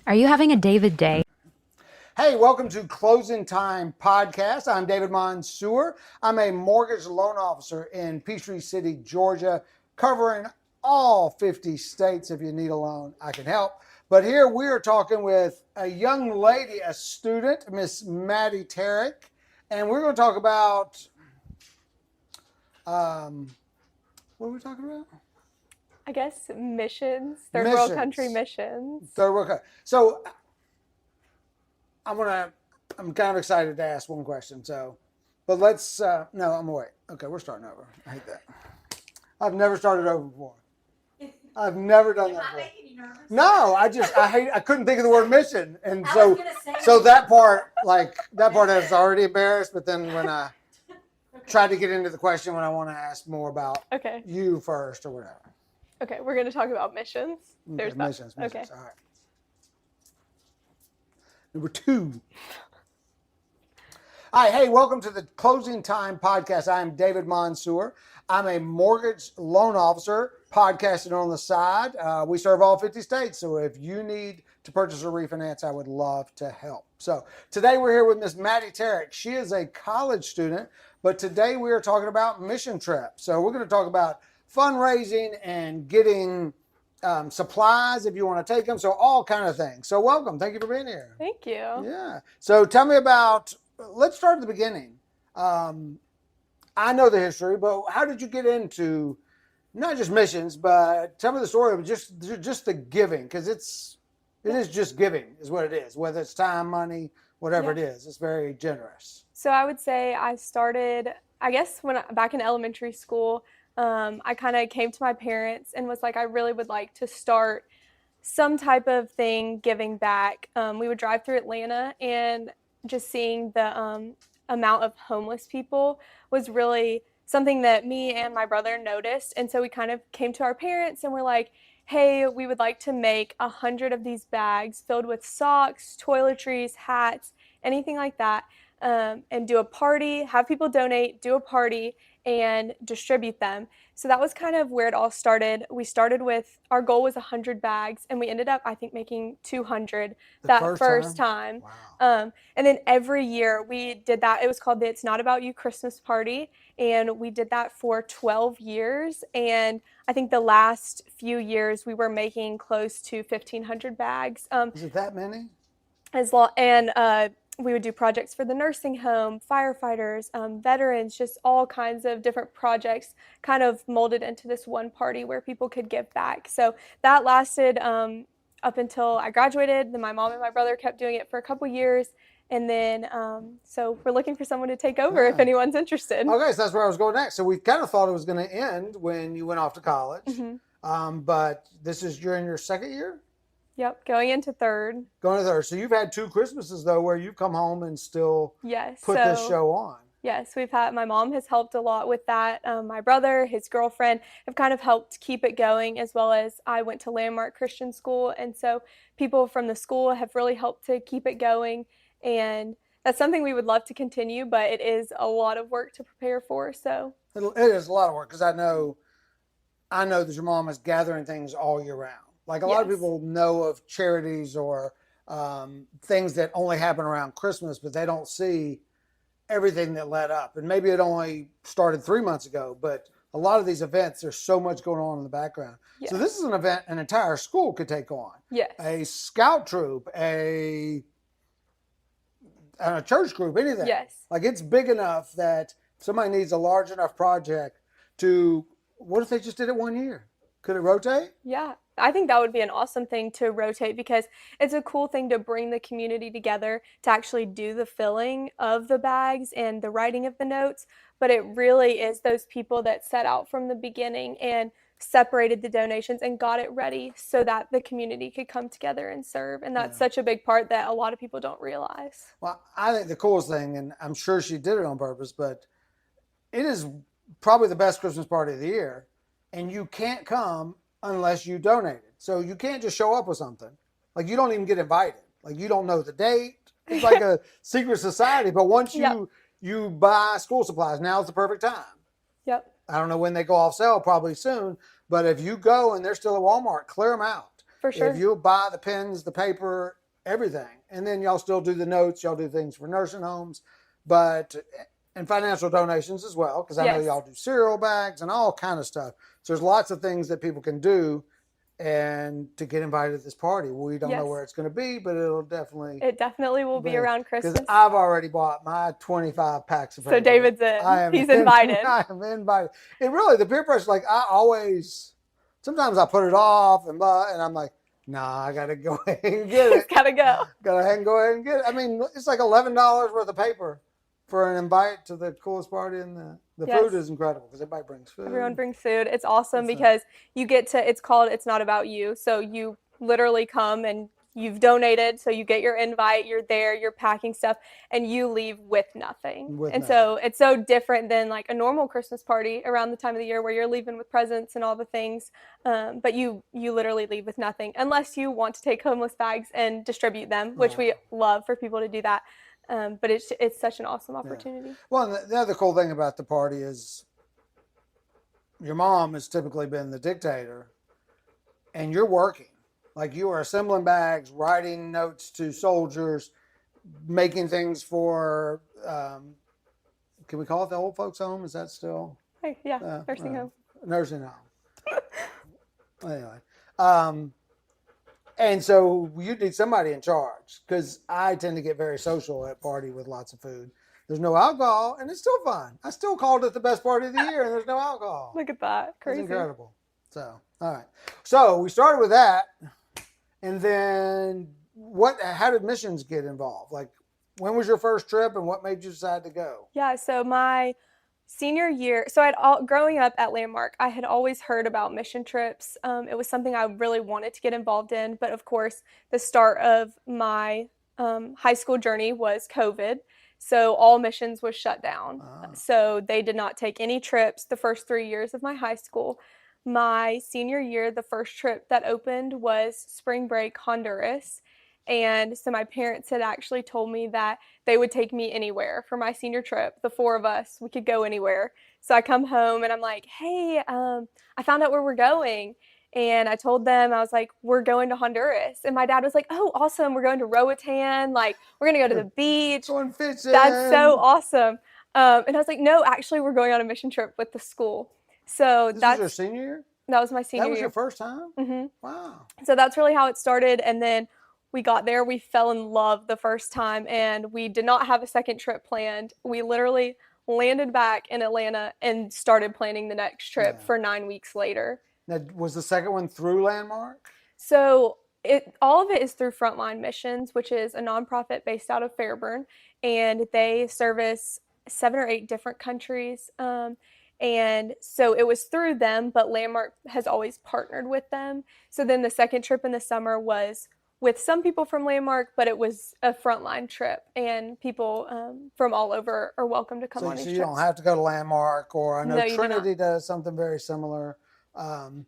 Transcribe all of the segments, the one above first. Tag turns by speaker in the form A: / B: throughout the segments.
A: Are you having a David day?
B: Hey, welcome to Closing Time Podcast. I'm David Mansour. I'm a mortgage loan officer in Peachtree City, Georgia, covering all 50 states. If you need a loan, I can help. But here we are talking with a young lady, a student, Miss Mattie Terek, and we're going to talk about, what are we talking about?
C: I guess missions, third world country missions.
B: Third world country. So I'm kind of excited to ask one question. So, but let's, no, I'm gonna wait. Okay, we're starting over. I hate that. I've never started over before. I've never done that before. No, I couldn't think of the word mission. And so that part has already embarrassed, but then when I tried to get into the question when I want to ask more about you first or whatever.
C: Okay, we're going to talk about missions.
B: There's missions.
C: Okay.
B: All right. Number 2. Hi, hey, welcome to the Closing Time Podcast. I'm David Mansour. I'm a mortgage loan officer, podcasting on the side. We serve all 50 states, so if you need to purchase or refinance, I would love to help. So today we're here with Miss Mattie Terek. She is a college student, but today we are talking about mission trips. So we're going to talk about fundraising and getting supplies if you want to take them. So all kind of things. So welcome. Thank you for being here.
C: Thank you.
B: Yeah. So tell me about, let's start at the beginning. I know the history, but how did you get into not just missions, but tell me the story of just the giving, because it is just giving is what it is, whether it's time, money, whatever it is. It's very generous.
C: So I would say I started, I guess, back in elementary school. I kind of came to my parents and was like, I really would like to start some type of thing giving back. We would drive through Atlanta, and just seeing the amount of homeless people was really something that me and my brother noticed. And so we kind of came to our parents and we're like, hey, we would like to make 100 of these bags filled with socks, toiletries, hats, anything like that, and do a party, have people donate, do a party, and distribute them. So that was kind of where it all started. We started with, our goal was 100 bags, and we ended up, I think, making 200 that first time.
B: Wow.
C: And then every year we did that. It was called the It's Not About You Christmas Party, and we did that for 12 years. And I think the last few years we were making close to 1,500 bags.
B: Is it that many?
C: We would do projects for the nursing home, firefighters, veterans, just all kinds of different projects kind of molded into this one party where people could give back. So that lasted up until I graduated. Then my mom and my brother kept doing it for a couple years. And then, so we're looking for someone to take over if anyone's interested.
B: Okay, so that's where I was going next. So we kind of thought it was going to end when you went off to college.
C: Mm-hmm.
B: But you're in your second year?
C: Yep, going into third.
B: Going to third. So you've had 2 Christmases, though, where you've come home and still put this show on.
C: Yes, my mom has helped a lot with that. My brother, his girlfriend have kind of helped keep it going, as well as I went to Landmark Christian School. And so people from the school have really helped to keep it going. And that's something we would love to continue, but it is a lot of work to prepare for. So
B: it is a lot of work, because I know that your mom is gathering things all year round. Like a lot of people know of charities or things that only happen around Christmas, but they don't see everything that led up. And maybe it only started 3 months ago, but a lot of these events, there's so much going on in the background.
C: Yes.
B: So this is an event an entire school could take on.
C: Yes.
B: A scout troop, a church group, anything.
C: Yes.
B: Like it's big enough that somebody needs a large enough project what if they just did it 1 year? Could it rotate?
C: Yeah, I think that would be an awesome thing to rotate, because it's a cool thing to bring the community together to actually do the filling of the bags and the writing of the notes. But it really is those people that set out from the beginning and separated the donations and got it ready so that the community could come together and serve. And that's such a big part that a lot of people don't realize.
B: Well, I think the coolest thing, and I'm sure she did it on purpose, but it is probably the best Christmas party of the year. And you can't come unless you donated. So you can't just show up with something. Like you don't even get invited. Like you don't know the date. It's like a secret society. But once you buy school supplies, now's the perfect time.
C: Yep.
B: I don't know when they go off sale, probably soon. But if you go and they're still at Walmart, clear them out.
C: For sure.
B: If you'll buy the pens, the paper, everything, and then y'all still do the notes, y'all do things for nursing homes, and financial donations as well, because I know y'all do cereal bags and all kind of stuff. So there's lots of things that people can do and to get invited to this party. We don't know where it's going to be, but it definitely
C: will be around Christmas.
B: Because I've already bought my 25 packs of paper.
C: So David's in. He's invited.
B: I am invited. It really, the peer pressure, like sometimes I put it off and I'm like, nah, I got to go ahead and get it.
C: Got to go.
B: Got to go ahead and get it. I mean, it's like $11 worth of paper for an invite to the coolest party, and the food is incredible because everybody brings food.
C: Everyone brings food. It's awesome because you get to, it's called It's Not About You. So you literally come and you've donated, so you get your invite, you're there, you're packing stuff, and you leave with nothing. So it's so different than like a normal Christmas party around the time of the year where you're leaving with presents and all the things. But you literally leave with nothing unless you want to take homeless bags and distribute them, which we love for people to do that. But it's such an awesome opportunity. Yeah.
B: Well, the other cool thing about the party is your mom has typically been the dictator, and you're working. Like, you are assembling bags, writing notes to soldiers, making things for, can we call it the old folks home? Is that still?
C: Hey, yeah, nursing home.
B: Nursing home. Anyway. And so you need somebody in charge, because I tend to get very social at party with lots of food. There's no alcohol, and it's still fun. I still called it the best party of the year, and there's no alcohol.
C: Look at that. Crazy.
B: It's incredible. So, all right. So we started with that, and then how did missions get involved? Like, when was your first trip, and what made you decide to go?
C: Yeah, so my senior year, growing up at Landmark, I had always heard about mission trips. It was something I really wanted to get involved in, but of course, the start of my high school journey was COVID, so all missions was shut down. So they did not take any trips the first 3 years of my high school. My senior year, the first trip that opened was spring break Honduras. And so my parents had actually told me that they would take me anywhere for my senior trip. The four of us, we could go anywhere. So I come home and I'm like, hey, I found out where we're going. And I told them, I was like, we're going to Honduras. And my dad was like, oh, awesome. We're going to Roatan. Like, we're going to go to the beach. That's so awesome. And I was like, no, actually, we're going on a mission trip with the school. So
B: this was your senior year?
C: That was my senior year.
B: That was your first time?
C: Mm-hmm.
B: Wow.
C: So that's really how it started. And then we got there, we fell in love the first time, and we did not have a second trip planned. We literally landed back in Atlanta and started planning the next trip for 9 weeks later.
B: Now, was the second one through Landmark?
C: So all of it is through Frontline Missions, which is a nonprofit based out of Fairburn, and they service 7 or 8 different countries. And so it was through them, but Landmark has always partnered with them. So then the second trip in the summer was with some people from Landmark, but it was a Frontline trip, and people from all over are welcome to come on these trips.
B: So you don't have to go to Landmark, or I know Trinity does something very similar. So I'm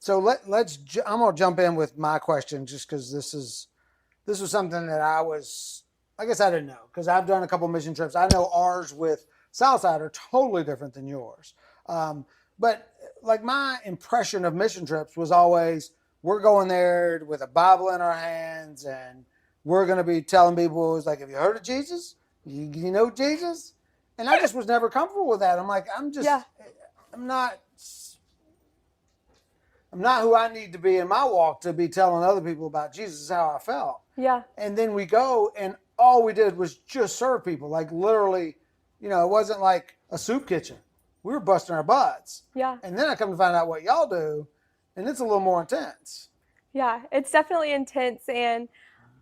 B: going to jump in with my question, just because this was something that I guess I didn't know, because I've done a couple mission trips. I know ours with Southside are totally different than yours. But like, my impression of mission trips was always, we're going there with a Bible in our hands, and we're going to be telling people, it's like, have you heard of Jesus? You know Jesus? And I just was never comfortable with that. I'm like, I'm not who I need to be in my walk to be telling other people about Jesus. Is how I felt.
C: Yeah.
B: And then we go, and all we did was just serve people. Like, literally, it wasn't like a soup kitchen. We were busting our butts.
C: Yeah.
B: And then I come to find out what y'all do, and it's a little more intense.
C: Yeah, it's definitely intense. And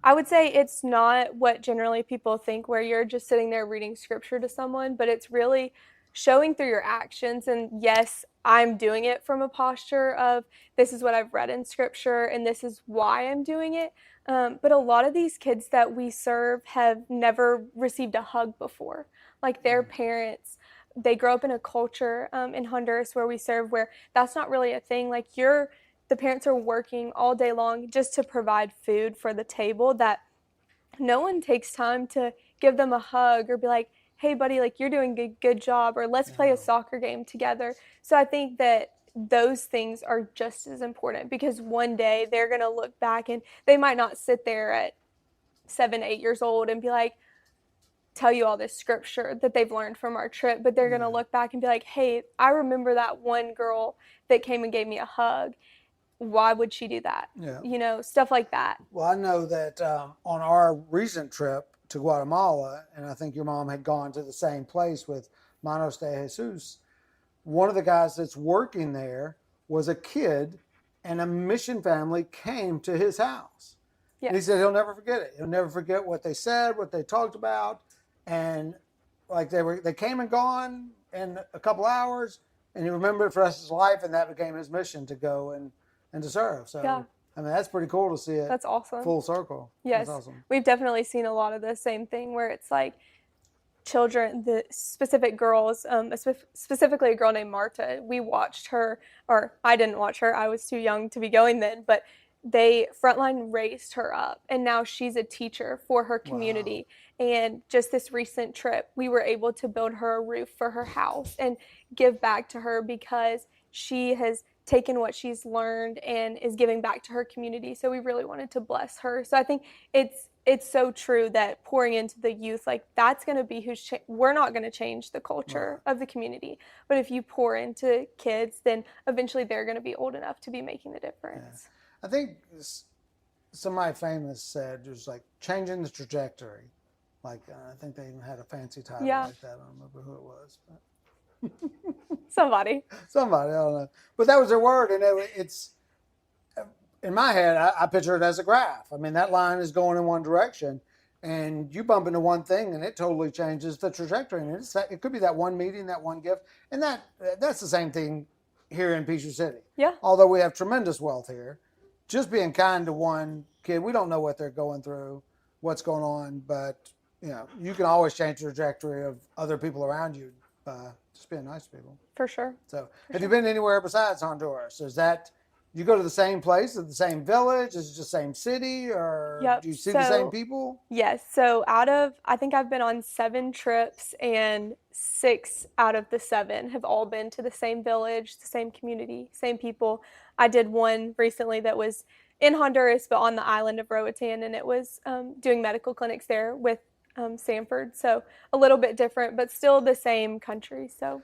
C: I would say it's not what generally people think, where you're just sitting there reading scripture to someone, but it's really showing through your actions. And yes, I'm doing it from a posture of, this is what I've read in scripture, and this is why I'm doing it. But a lot of these kids that we serve have never received a hug before. Like, their parents, they grow up in a culture in Honduras where we serve, where that's not really a thing. Like, the parents are working all day long just to provide food for the table, that no one takes time to give them a hug or be like, hey buddy, like, you're doing a good job, or let's play a soccer game together. So I think that those things are just as important, because one day they're going to look back and they might not sit there at 7, 8 years old and be like, tell you all this scripture that they've learned from our trip, but they're going to look back and be like, hey, I remember that one girl that came and gave me a hug. Why would she do that?
B: Yeah.
C: You know, stuff like that.
B: Well, I know that on our recent trip to Guatemala, and I think your mom had gone to the same place with Manos de Jesus, one of the guys that's working there was a kid, and a mission family came to his house.
C: Yes.
B: And he said he'll never forget it. He'll never forget what they said, what they talked about. And like they came and gone in a couple hours, and he remembered it for the rest of his life, and that became his mission to go and to serve. So,
C: yeah.
B: I mean, that's pretty cool to see it.
C: That's awesome.
B: Full circle.
C: Yes.
B: That's awesome.
C: We've definitely seen a lot of the same thing, where it's like children, the specific girls, specifically a girl named Marta. We watched her, or I didn't watch her. I was too young to be going then, but Frontline raised her up, and now she's a teacher for her community. Wow. And just this recent trip, we were able to build her a roof for her house and give back to her, because she has taken what she's learned and is giving back to her community. So we really wanted to bless her. So I think it's so true that pouring into the youth, like that's going to be we're not going to change the culture of the community. But if you pour into kids, then eventually they're going to be old enough to be making the difference.
B: Yeah. I think somebody famous said it was like changing the trajectory. Like I think they even had a fancy title like that. I don't remember who it was, but
C: somebody,
B: I don't know. But that was their word, and it's in my head. I picture it as a graph. I mean, that line is going in one direction, and you bump into one thing, and it totally changes the trajectory. And it could be that one meeting, that one gift, and that's the same thing here in Peachtree City.
C: Yeah.
B: Although we have tremendous wealth here, just being kind to one kid, we don't know what they're going through, what's going on, but you know, you can always change the trajectory of other people around you by just being nice to people.
C: For sure.
B: So, have you been anywhere besides Honduras? Is that you go to the same place, at the same village? Is it just the same city, or do you see the same people?
C: Yes. So I think I've been on 7 trips, and 6 out of the 7 have all been to the same village, the same community, same people. I did one recently that was in Honduras, but on the island of Roatan, and it was doing medical clinics there with Samford. So a little bit different, but still the same country. So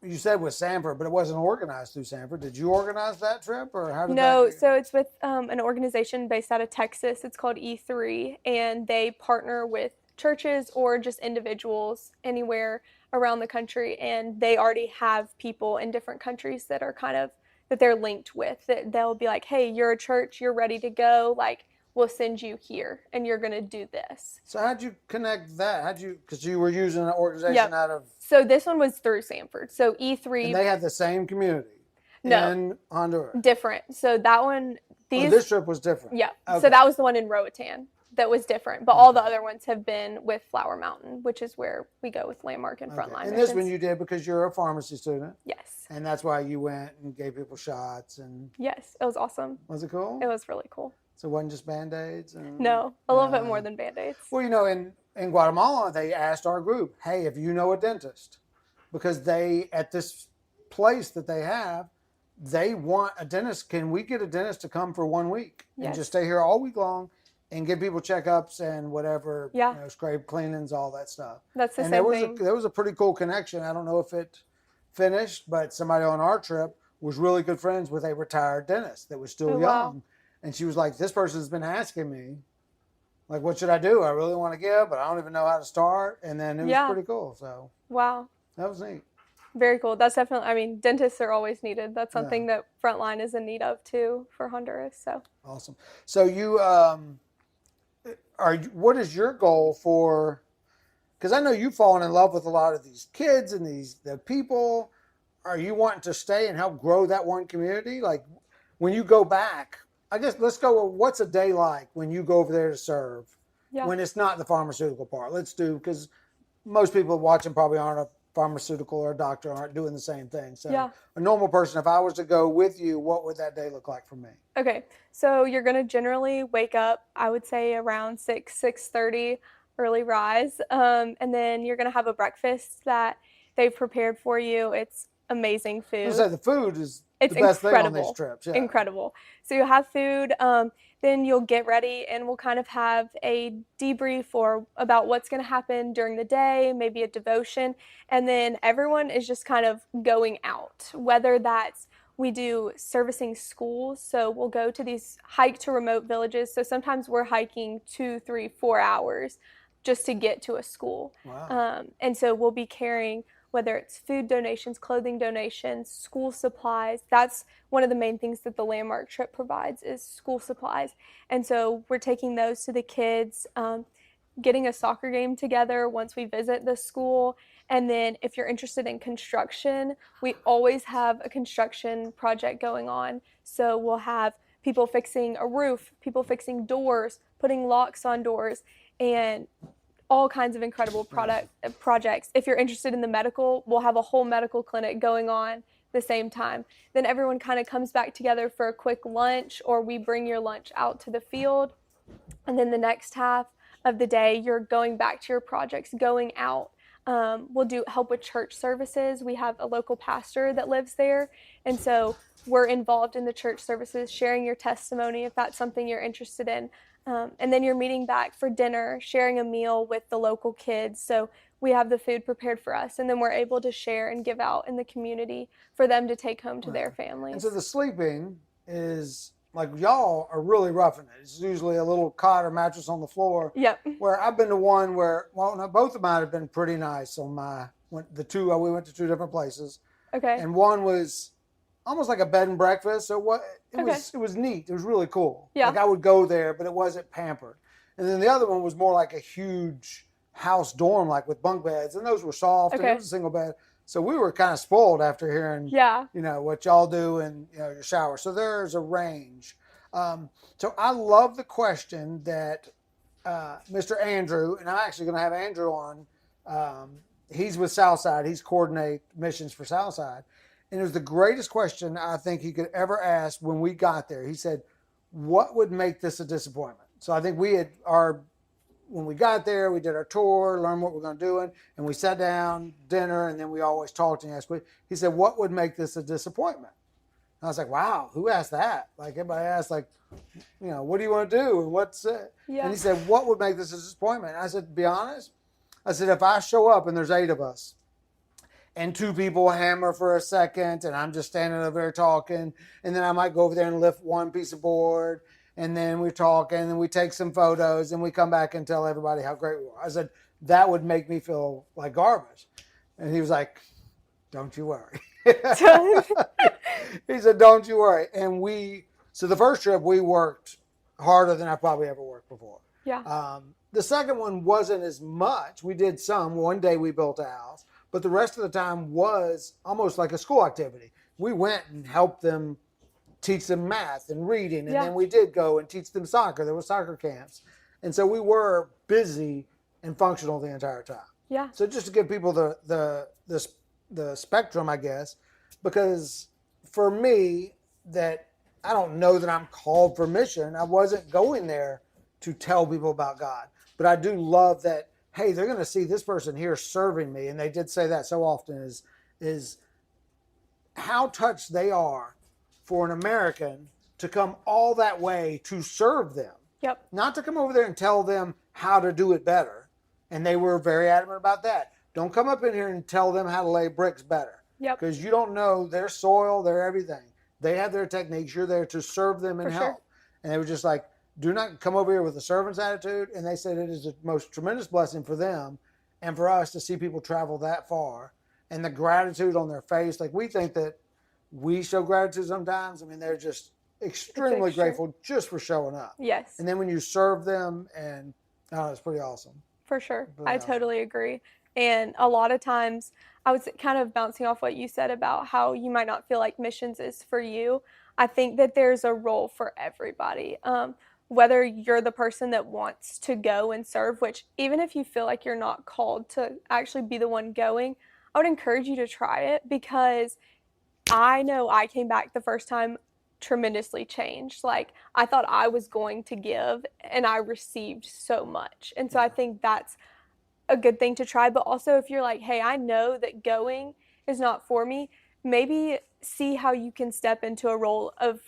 C: you said with Samford, but it wasn't organized through Samford. Did you organize that trip, or how did No, so it's with an organization based out of Texas. It's called E3, and they partner with churches or just individuals anywhere around the country, and they already have people in different countries that are that they're linked with, that they'll be like, hey, you're a church, you're ready to go, like we'll send you here and you're going to do this.
B: So how'd you connect that? Because you were using an organization out of...
C: So this one was through Samford. So E3...
B: And they had the same community in Honduras?
C: Different. So that one...
B: this trip was different?
C: Yeah. Okay. So that was the one in Roatan that was different. But all the other ones have been with Flower Mountain, which is where we go with Landmark and Frontline Missions.
B: And this one you did because you're a pharmacy student?
C: Yes.
B: And that's why you went and gave people shots? And
C: yes. It was awesome.
B: Was it cool?
C: It was really cool.
B: So it wasn't just Band-Aids?
C: No, a little bit more than Band-Aids.
B: Well, you know, in Guatemala, they asked our group, hey, if you know a dentist, because at this place that they have, they want a dentist. Can we get a dentist to come for 1 week and just stay here all week long and give people checkups and whatever, scrape cleanings, all that stuff?
C: That's the same thing.
B: There was a pretty cool connection. I don't know if it finished, but somebody on our trip was really good friends with a retired dentist that was still young. Wow. And she was like, this person's been asking me, like, what should I do? I really want to give, but I don't even know how to start. And then it was pretty cool. So
C: wow,
B: that was neat.
C: Very cool. That's definitely, I mean, dentists are always needed. That's something that Frontline is in need of too for Honduras. So
B: awesome. So you what is your goal for? Because I know you've fallen in love with a lot of these kids and the people. Are you wanting to stay and help grow that one community? Like when you go back, I guess let's go with what's a day like when you go over there to serve, when it's not the pharmaceutical part. Because most people watching probably aren't a pharmaceutical or a doctor, aren't doing the same thing. So a normal person, if I was to go with you, what would that day look like for me? Okay,
C: so you're going to generally wake up, I would say around 6:30, early rise, and then you're going to have a breakfast that they've prepared for you. It's amazing
B: I
C: food.
B: was gonna say the food is
C: It's
B: the best thing on these
C: incredible.
B: trips. Yeah.
C: Incredible. So you'll have food, then you'll get ready and we'll kind of have a debrief or about what's going to happen during the day, maybe a devotion, and then everyone is just kind of going out, whether that's we do servicing schools. So we'll go to these hike to remote villages. So sometimes we're hiking 2, 3, 4 hours just to get to a school.
B: Wow.
C: And so we'll be carrying whether it's food donations, clothing donations, school supplies. That's one of the main things that the Landmark trip provides is school supplies. And so we're taking those to the kids, getting a soccer game together once we visit the school. And then if you're interested in construction, we always have a construction project going on. So we'll have people fixing a roof, people fixing doors, putting locks on doors, and all kinds of incredible projects. If you're interested in the medical, we'll have a whole medical clinic going on the same time. Then everyone kind of comes back together for a quick lunch, or we bring your lunch out to the field. And then the next half of the day, you're going back to your projects, going out. We'll do help with church services. We have a local pastor that lives there. And so we're involved in the church services, sharing your testimony if that's something you're interested in. And then you're meeting back for dinner, sharing a meal with the local kids. So we have the food prepared for us, and then we're able to share and give out in the community for them to take home to their families.
B: And so the sleeping is like y'all are really roughing it. It's usually a little cot or mattress on the floor.
C: Yep.
B: Where I've been to one where, well, no, both of mine have been pretty nice on we went to 2 different places.
C: Okay.
B: And one was almost like a bed and breakfast. So it was neat. It was really cool.
C: Yeah.
B: Like I would go there, but it wasn't pampered. And then the other one was more like a huge house dorm, like with bunk beds, and those were soft, and it was a single bed. So we were kind of spoiled after hearing, what y'all do and your shower. So there's a range. So I love the question that Mr. Andrew, and I'm actually going to have Andrew on. He's with Southside. He's coordinate missions for Southside. And it was the greatest question I think he could ever ask when we got there. He said, what would make this a disappointment? So I think when we got there, we did our tour, learned what we're going to do, and we sat down, dinner, and then we always talked and asked. He said, what would make this a disappointment? And I was like, wow, who asked that? Like everybody asked, like, what do you want to do? And what's it? Yeah. And he said, what would make this a disappointment? And I said, to be honest, I said, if I show up and there's 8 of us, and 2 people hammer for a second, and I'm just standing over there talking, and then I might go over there and lift one piece of board, and then we talk, and then we take some photos, and we come back and tell everybody how great we were. I said, that would make me feel like garbage. And he was like, don't you worry. He said, don't you worry. And so the first trip, we worked harder than I probably ever worked before.
C: Yeah.
B: The second one wasn't as much. We did some. One day we built a house. But the rest of the time was almost like a school activity. We went and helped them, teach them math and reading, and then we did go and teach them soccer. There were soccer camps. And so we were busy and functional the entire time.
C: Yeah.
B: So just to give people the spectrum, I guess, because for me, that I don't know that I'm called for mission. I wasn't going there to tell people about God. But I do love that, hey, they're going to see this person here serving me. And they did say that so often is how touched they are for an American to come all that way to serve them.
C: Yep.
B: Not to come over there and tell them how to do it better. And they were very adamant about that. Don't come up in here and tell them how to lay bricks better.
C: Yep.
B: Because you don't know their soil, their everything. They have their techniques. You're there to serve them and help. And they were just like, do not come over here with a servant's attitude. And they said it is the most tremendous blessing for them and for us to see people travel that far and the gratitude on their face. Like we think that we show gratitude sometimes. I mean, they're just extremely grateful just for showing up.
C: Yes.
B: And then when you serve them, and it's pretty awesome.
C: For sure. I totally agree. And a lot of times I was kind of bouncing off what you said about how you might not feel like missions is for you. I think that there's a role for everybody. Whether you're the person that wants to go and serve, which even if you feel like you're not called to actually be the one going, I would encourage you to try it, because I know I came back the first time tremendously changed. Like I thought I was going to give and I received so much. And so I think that's a good thing to try. But also if you're like, hey, I know that going is not for me, maybe see how you can step into a role of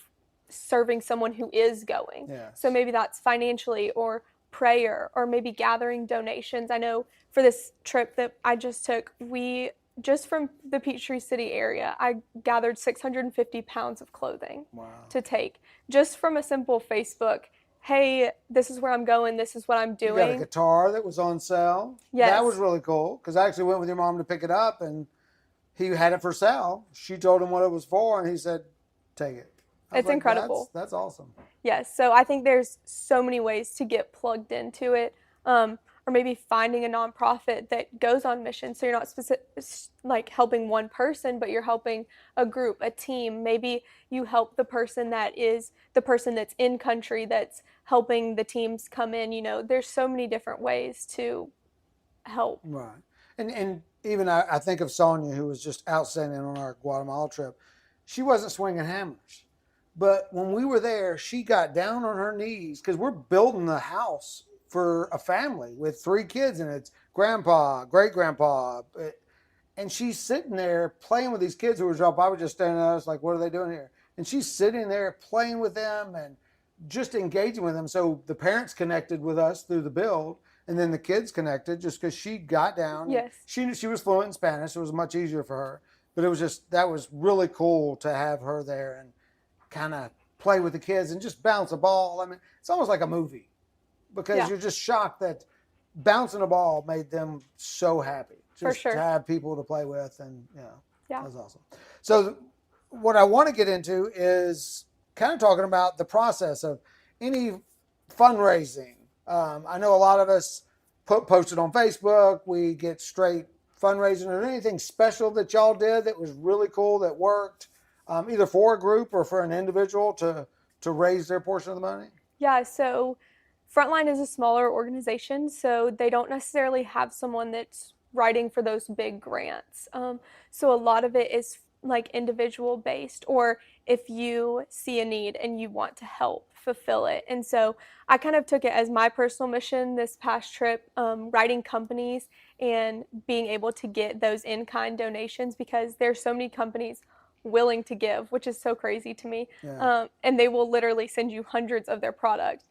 C: serving someone who is going.
B: Yes.
C: So maybe that's financially or prayer or maybe gathering donations. I know for this trip that I just took, we just from the Peachtree City area, I gathered 650 pounds of clothing to take just from a simple Facebook. Hey, this is where I'm going. This is what I'm doing.
B: You got a guitar that was on sale.
C: Yes.
B: That was really cool because I actually went with your mom to pick it up and he had it for sale. She told him what it was for and he said, take it.
C: It's incredible.
B: That's awesome.
C: Yes. So I think there's so many ways to get plugged into it. Or maybe finding a nonprofit that goes on mission. So you're not like helping one person, but you're helping a group, a team. Maybe you help the person that's in country that's helping the teams come in. You know, there's so many different ways to help.
B: Right. And even I think of Sonia, who was just outstanding on our Guatemala trip. She wasn't swinging hammers. But when we were there, she got down on her knees because we're building a house for a family with 3 kids and it's grandpa, great grandpa. And she's sitting there playing with these kids who were dropped. I was just standing there. I was like, what are they doing here? And she's sitting there playing with them and just engaging with them. So the parents connected with us through the build and then the kids connected just because she got down.
C: Yes.
B: She was fluent in Spanish. So it was much easier for her. But it was just, that was really cool to have her there and kind of play with the kids and just bounce a ball. I mean, it's almost like a movie. Because you're just shocked that bouncing a ball made them so happy. Just
C: For sure.
B: to have people to play with and
C: yeah,
B: that was awesome. So what I want to get into is kind of talking about the process of any fundraising. I know a lot of us post it on Facebook. We get straight fundraising. Is there anything special that y'all did that was really cool that worked either for a group or for an individual to raise their portion of the money?
C: Yeah, so Frontline is a smaller organization, so they don't necessarily have someone that's writing for those big grants. So a lot of it is like individual based, or if you see a need and you want to help fulfill it. And so I kind of took it as my personal mission this past trip, writing companies and being able to get those in-kind donations because there's so many companies willing to give, which is so crazy to me.
B: Yeah.
C: And they will literally send you hundreds of their product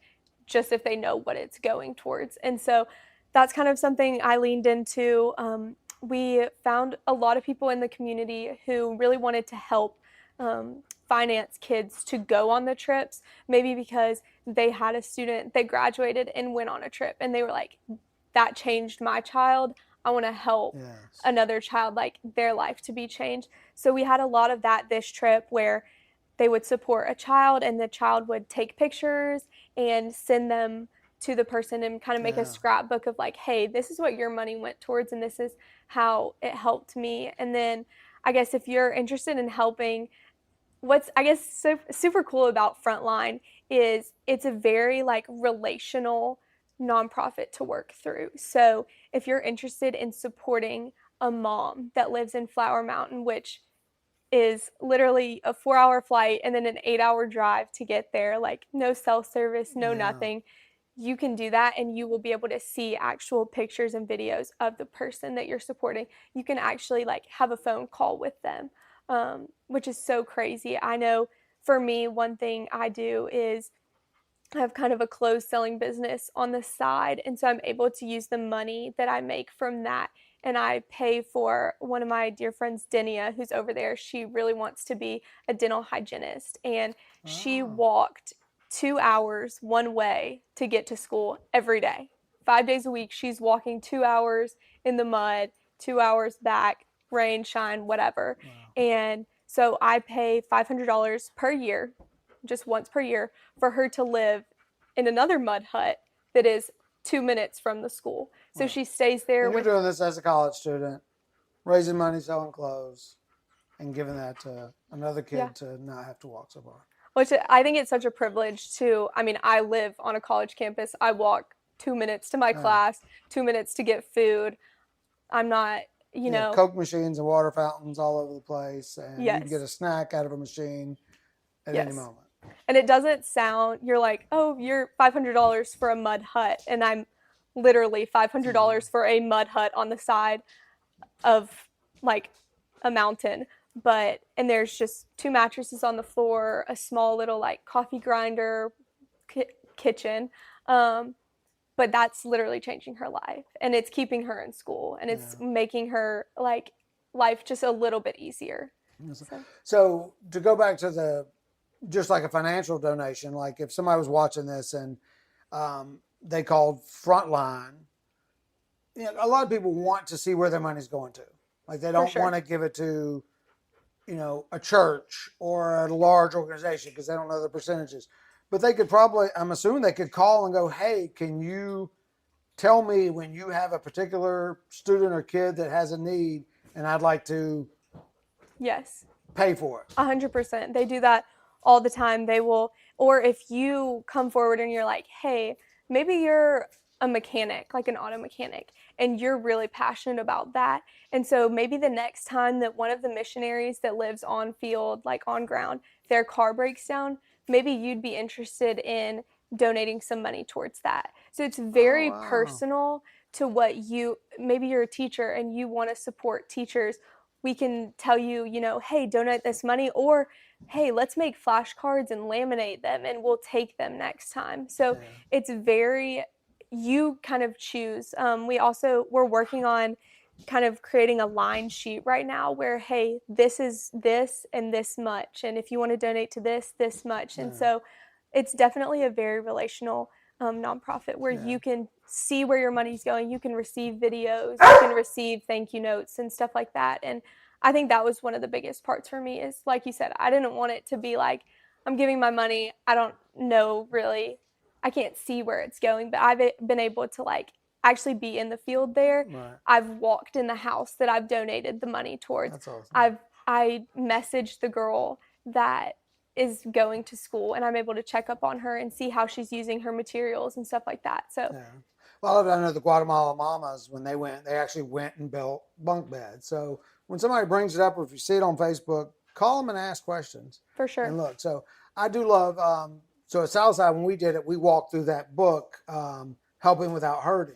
C: just if they know what it's going towards. And so that's kind of something I leaned into. We found a lot of people in the community who really wanted to help finance kids to go on the trips, maybe because they had a student that graduated and went on a trip and they were like, that changed my child. I want to help another child, like their life to be changed. So we had a lot of that this trip where they would support a child and the child would take pictures and send them to the person and kind of make a scrapbook of like, hey, this is what your money went towards and this is how it helped me. And then I guess if you're interested in helping, what's I guess super cool about Frontline is it's a very like relational nonprofit to work through. So if you're interested in supporting a mom that lives in Flower Mountain, which is literally a 4-hour flight and then an 8-hour drive to get there, like no cell service, no nothing. You can do that and you will be able to see actual pictures and videos of the person that you're supporting. You can actually like have a phone call with them, which is so crazy. I know for me, one thing I do is I have kind of a clothes selling business on the side. And so I'm able to use the money that I make from that. And I pay for one of my dear friends, Denia, who's over there. She really wants to be a dental hygienist. And she walked 2 hours one way to get to school every day. 5 days a week, she's walking 2 hours in the mud, 2 hours back, rain, shine, whatever. And so I pay $500 per year, just once per year, for her to live in another mud hut that is 2 minutes from the school. So she stays there.
B: And you're doing this as a college student, raising money, selling clothes, and giving that to another kid to not have to walk so far.
C: Which I think it's such a privilege to, I mean, I live on a college campus. I walk 2 minutes to my class, 2 minutes to get food. I'm not, you know.
B: Coke machines and water fountains all over the place. And you can get a snack out of a machine at any moment.
C: And it doesn't sound, you're like, oh, you're $500 for a mud hut. And I'm literally $500 for a mud hut on the side of like a mountain. and there's just 2 mattresses on the floor, a small little like coffee grinder, kitchen. But that's literally changing her life, and it's keeping her in school, and it's making her like life just a little bit easier.
B: So to go back to just like a financial donation, like if somebody was watching this and they called Frontline, a lot of people want to see where their money's going to. Like they don't want to give it to, a church or a large organization because they don't know the percentages. But they could probably, I'm assuming they could call and go, hey, can you tell me when you have a particular student or kid that has a need and I'd like to pay for it?
C: 100%. They do that all the time. They will, or if you come forward and you're like, hey, maybe you're a mechanic, like an auto mechanic, and you're really passionate about that. And so maybe the next time that one of the missionaries that lives on field, like on ground, their car breaks down, maybe you'd be interested in donating some money towards that. So it's very personal to what maybe you're a teacher and you want to support teachers. We can tell you, hey, donate this money, or hey, let's make flashcards and laminate them and we'll take them next time. So it's you kind of choose. We're working on kind of creating a line sheet right now where, hey, this is this and this much. And if you want to donate to this much. And so it's definitely a very relational nonprofit where you can see where your money's going. You can receive videos, you can receive thank you notes and stuff like that. And I think that was one of the biggest parts for me is, like you said, I didn't want it to be like, I'm giving my money, I don't know really, I can't see where it's going, but I've been able to like actually be in the field there.
B: Right.
C: I've walked in the house that I've donated the money towards.
B: That's awesome.
C: I messaged the girl that is going to school, and I'm able to check up on her and see how she's using her materials and stuff like that. So
B: well, I know the Guatemala mamas, when they actually went and built bunk beds. So when somebody brings it up, or if you see it on Facebook, call them and ask questions.
C: For sure.
B: And look, so I do love, so at Southside, when we did it, we walked through that book, Helping Without Hurting.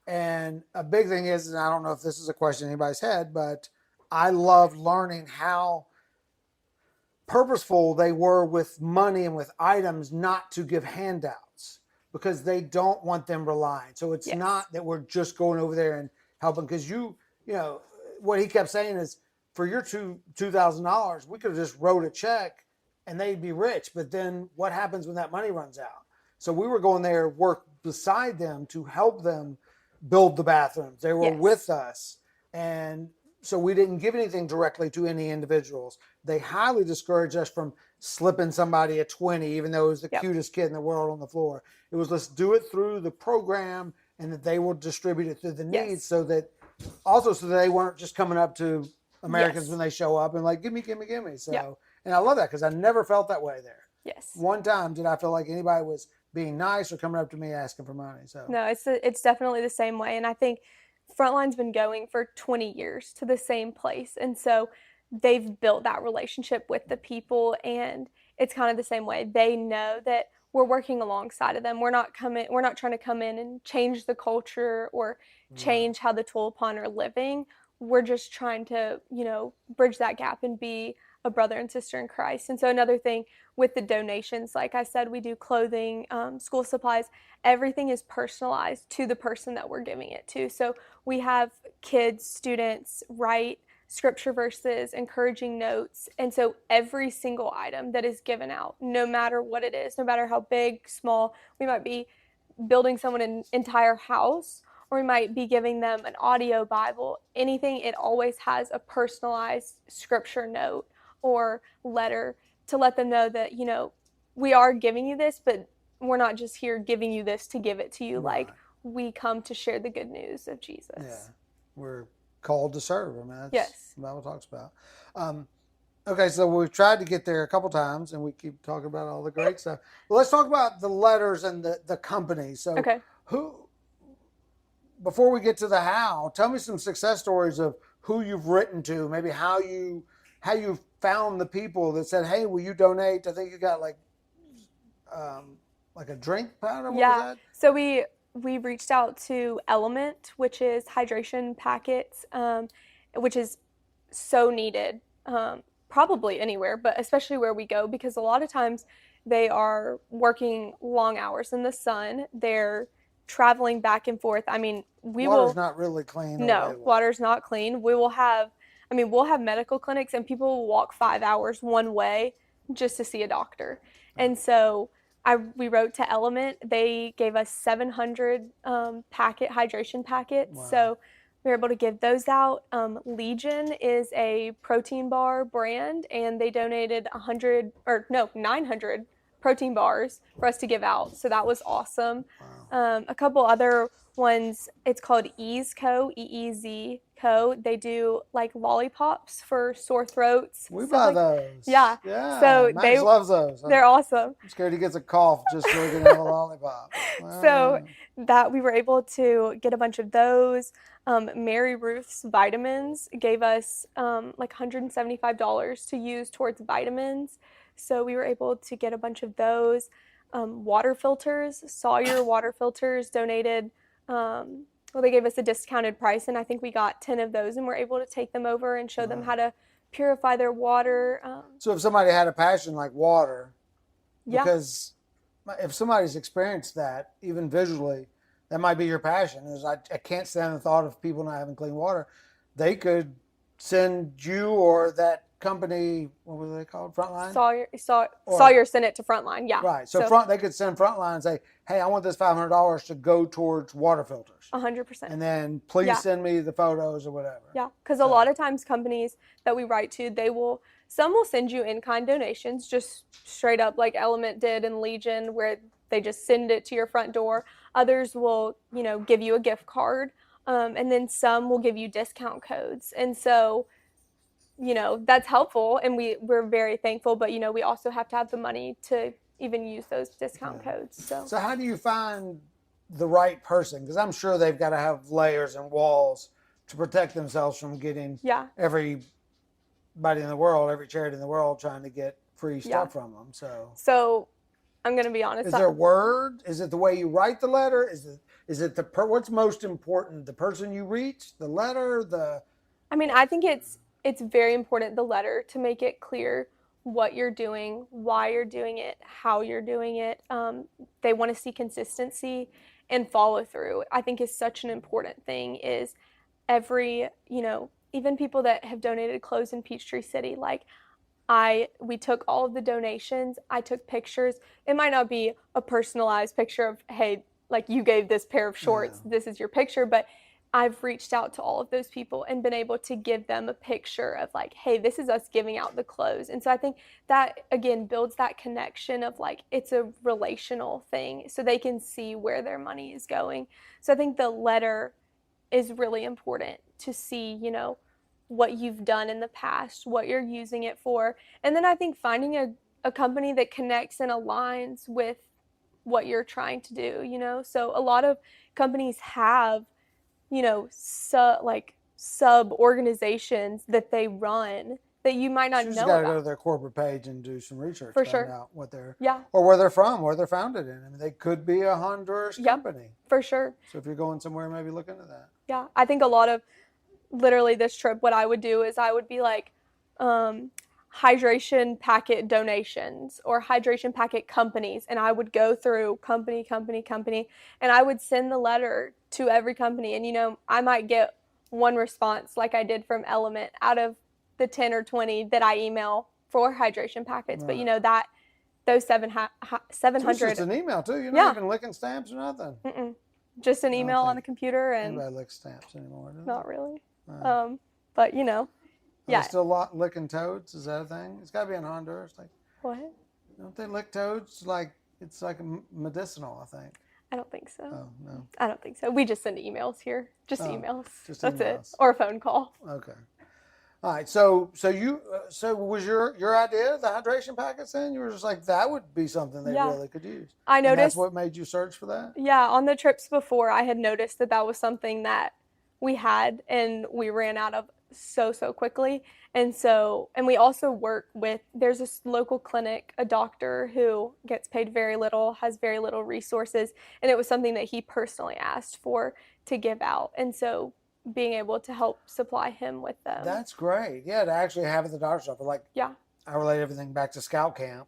B: And a big thing is, and I don't know if this is a question in anybody's head, but I love learning how purposeful they were with money and with items not to give handouts because they don't want them relying. So it's not that we're just going over there and helping, because what he kept saying is, for your $2,000, we could have just wrote a check and they'd be rich. But then what happens when that money runs out? So we were going there, work beside them to help them build the bathrooms. They were with us. And so we didn't give anything directly to any individuals. They highly discouraged us from slipping somebody a 20, even though it was the cutest kid in the world on the floor. It was, let's do it through the program and that they will distribute it through the needs so that they weren't just coming up to Americans when they show up and like, give me. So, and I love that because I never felt that way there.
C: Yes.
B: One time did I feel like anybody was being nice or coming up to me asking for money. So
C: no, it's definitely the same way. And I think Frontline's been going for 20 years to the same place. And so they've built that relationship with the people, and it's kind of the same way. They know that we're working alongside of them. We're not trying to come in and change the culture or change how the Tualapan are living. We're just trying to, bridge that gap and be a brother and sister in Christ. And so another thing with the donations, like I said, we do clothing, school supplies. Everything is personalized to the person that we're giving it to. So we have kids, students write scripture verses, encouraging notes. And so every single item that is given out, no matter what it is, no matter how big, small, we might be building someone an entire house, or we might be giving them an audio Bible, anything, it always has a personalized scripture note or letter to let them know that, we are giving you this, but we're not just here giving you this to give it to you.
B: Right.
C: Like, we come to share the good news of Jesus.
B: Yeah, we're called to serve. I mean, that's what the Bible talks about. Okay, so we've tried to get there a couple times, and we keep talking about all the great stuff. Well, let's talk about the letters and the company. So before we get to the how, tell me some success stories of who you've written to, maybe how you found the people that said, hey, will you donate? I think you got like a drink powder. What was that?
C: So we reached out to Element, which is hydration packets, which is so needed probably anywhere, but especially where we go, because a lot of times they are working long hours in the sun. They're traveling back and forth. I mean,
B: Water's not really clean or
C: no,
B: available.
C: water's not clean. We'll have medical clinics, and people will walk 5 hours one way just to see a doctor. And so we wrote to Element. They gave us 700 hydration packets.
B: Wow.
C: So we were able to give those out. Legion is a protein bar brand, and they donated 900 protein bars for us to give out. So that was awesome.
B: Wow.
C: A couple other ones, it's called Ease Co, EEZ Co. They do like lollipops for sore throats.
B: We buy those.
C: Yeah.
B: Yeah.
C: So
B: Max loves those.
C: They're awesome.
B: I'm scared he gets a cough just so he can have a lollipop. Wow.
C: So that we were able to get a bunch of those. Mary Ruth's Vitamins gave us like $175 to use towards vitamins. So we were able to get a bunch of those. Water filters, Sawyer water filters donated, they gave us a discounted price, and I think we got 10 of those, and we're able to take them over and show them how to purify their water.
B: So if somebody had a passion like water, because if somebody's experienced that, even visually, that might be your passion. I can't stand the thought of people not having clean water. They could send you or that company, what were they called? Frontline?
C: Sawyer sent it to Frontline, yeah.
B: Right. So they could send Frontline and say, hey, I want this $500 to go towards water filters.
C: 100%.
B: And then please send me the photos or whatever.
C: Yeah, because a lot of times companies that we write to, some will send you in-kind donations, just straight up like Element did in Legion, where they just send it to your front door. Others will, give you a gift card. And then some will give you discount codes. And so, that's helpful, and we're very thankful, but we also have to have the money to even use those discount codes. So
B: how do you find the right person? Because I'm sure they've got to have layers and walls to protect themselves from getting everybody in the world, every charity in the world trying to get free stuff from them.
C: So I'm going to be honest.
B: Is there a word? Is it the way you write the letter? Is it what's most important? The person you reach, the letter,
C: I think it's very important, the letter, to make it clear what you're doing, why you're doing it, how you're doing it. They want to see consistency and follow through. I think is such an important thing. Is even people that have donated clothes in Peachtree City, we took all of the donations. I took pictures. It might not be a personalized picture of, hey, like you gave this pair of shorts, this is your picture, but I've reached out to all of those people and been able to give them a picture of like, hey, this is us giving out the clothes. And so I think that, again, builds that connection of it's a relational thing, so they can see where their money is going. So I think the letter is really important to see, what you've done in the past, what you're using it for. And then I think finding a company that connects and aligns with what you're trying to do, So a lot of companies have sub organizations that they run that you might not know about. You
B: got to go to their corporate page and do some research.
C: For
B: find
C: sure.
B: out what they're,
C: yeah.
B: or where they're from, where they're founded in. I mean, they could be a Honduras company.
C: For sure.
B: So if you're going somewhere, maybe look into that.
C: Yeah. I think a lot of, literally this trip, what I would do is I would be like, hydration packet donations or hydration packet companies, and I would go through company, and I would send the letter to every company, and I might get one response like I did from Element out of the 10 or 20 that I email for hydration packets. Right. But that those 700. So it's
B: just an email too. You're not even licking stamps or nothing.
C: Mm-mm. Just an email on the computer, and
B: nobody licks stamps anymore.
C: Not really.
B: Right.
C: But
B: Are they still licking toads? Is that a thing? It's got to be in Honduras.
C: What?
B: Don't they lick toads? It's like medicinal, I think.
C: I don't think so.
B: Oh, no.
C: I don't think so. We just send emails here. Emails. That's
B: emails.
C: it. Or a phone call.
B: Okay. All right. So was your idea the hydration packets then? You were just like, that would be something they really could use.
C: I noticed.
B: And that's what made you search for that?
C: Yeah. On the trips before, I had noticed that was something that we had and we ran out of so quickly. And we also work with, there's this local clinic, a doctor who gets paid very little, has very little resources. And it was something that he personally asked for to give out. And so being able to help supply him with them.
B: That's great. Yeah, to actually have it at the doctor's office. Like,
C: Yeah.
B: I relate everything back to scout camp.